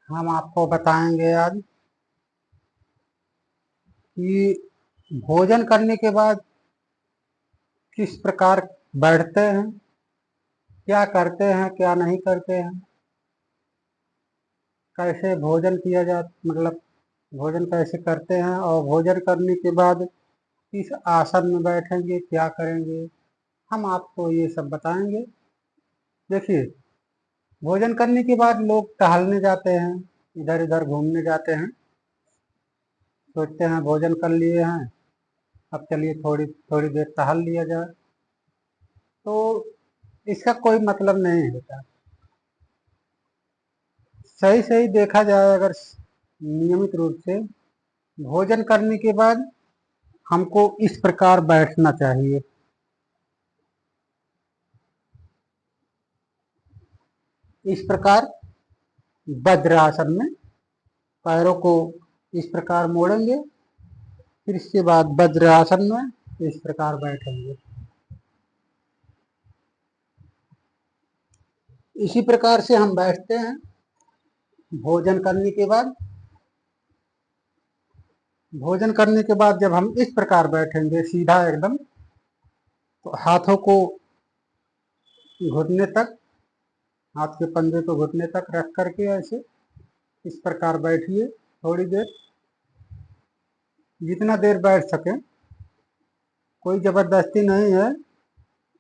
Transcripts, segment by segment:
हम आपको बताएंगे आज कि भोजन करने के बाद किस प्रकार बैठते हैं, क्या करते हैं, क्या नहीं करते हैं, कैसे भोजन किया जा मतलब भोजन कैसे करते हैं और भोजन करने के बाद किस आसन में बैठेंगे, क्या करेंगे, हम आपको ये सब बताएंगे। देखिए, भोजन करने के बाद लोग टहलने जाते हैं, इधर उधर घूमने जाते हैं, सोचते हैं भोजन कर लिए हैं, अब चलिए थोड़ी थोड़ी देर टहल लिया जाए। तो इसका कोई मतलब नहीं होता। सही सही देखा जाए अगर नियमित रूप से भोजन करने के बाद हमको इस प्रकार बैठना चाहिए। इस प्रकार वज्रासन में पैरों को इस प्रकार मोड़ेंगे, फिर इसके बाद वज्रासन में इस प्रकार बैठेंगे। इसी प्रकार से हम बैठते हैं भोजन करने के बाद। भोजन करने के बाद जब हम इस प्रकार बैठेंगे सीधा एकदम, तो हाथों को घुटने तक, हाथ के पंजे को घुटने तक रख करके ऐसे इस प्रकार बैठिए थोड़ी देर, जितना देर बैठ सके। कोई जबरदस्ती नहीं है,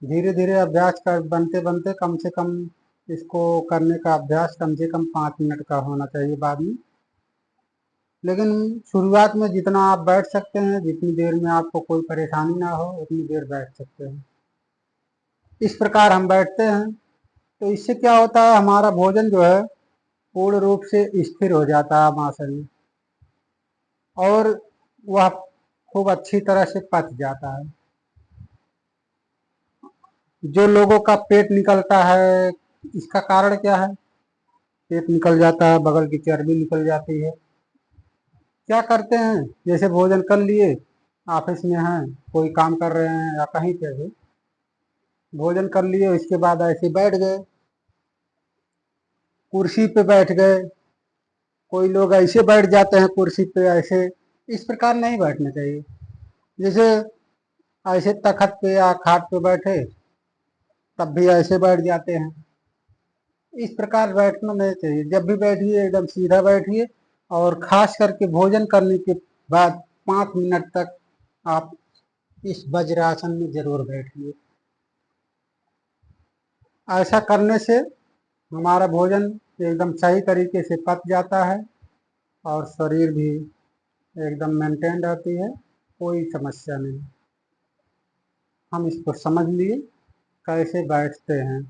धीरे धीरे अभ्यास कर बनते बनते कम से कम इसको करने का अभ्यास कम से कम 5 मिनट का होना चाहिए बाद में। लेकिन शुरुआत में जितना आप बैठ सकते हैं, जितनी देर में आपको कोई परेशानी ना हो उतनी देर बैठ सकते हैं। इस प्रकार हम बैठते हैं तो इससे क्या होता है, हमारा भोजन जो है पूर्ण रूप से स्थिर हो जाता है आसन में, और वह खूब अच्छी तरह से पच जाता है। जो लोगों का पेट निकलता है, इसका कारण क्या है? पेट निकल जाता है, बगल की चर्बी निकल जाती है। क्या करते हैं, जैसे भोजन कर लिए, ऑफिस में हैं, कोई काम कर रहे हैं या कहीं पे भी भोजन कर लिए, इसके बाद ऐसे बैठ गए, कुर्सी पे बैठ गए। कोई लोग ऐसे बैठ जाते हैं कुर्सी पे ऐसे, इस प्रकार नहीं बैठना चाहिए। जैसे ऐसे तखत पे या खाट पे बैठे तब भी ऐसे बैठ जाते हैं। इस प्रकार बैठना नहीं चाहिए। जब भी बैठिए एकदम सीधा बैठिए, और खास करके भोजन करने के बाद 5 मिनट तक आप इस वज्रासन में जरूर बैठिए। ऐसा करने से हमारा भोजन एकदम सही तरीके से पच जाता है और शरीर भी एकदम मेंटेन रहती है, कोई समस्या नहीं। हम इसको समझ लिए कैसे बैठते हैं।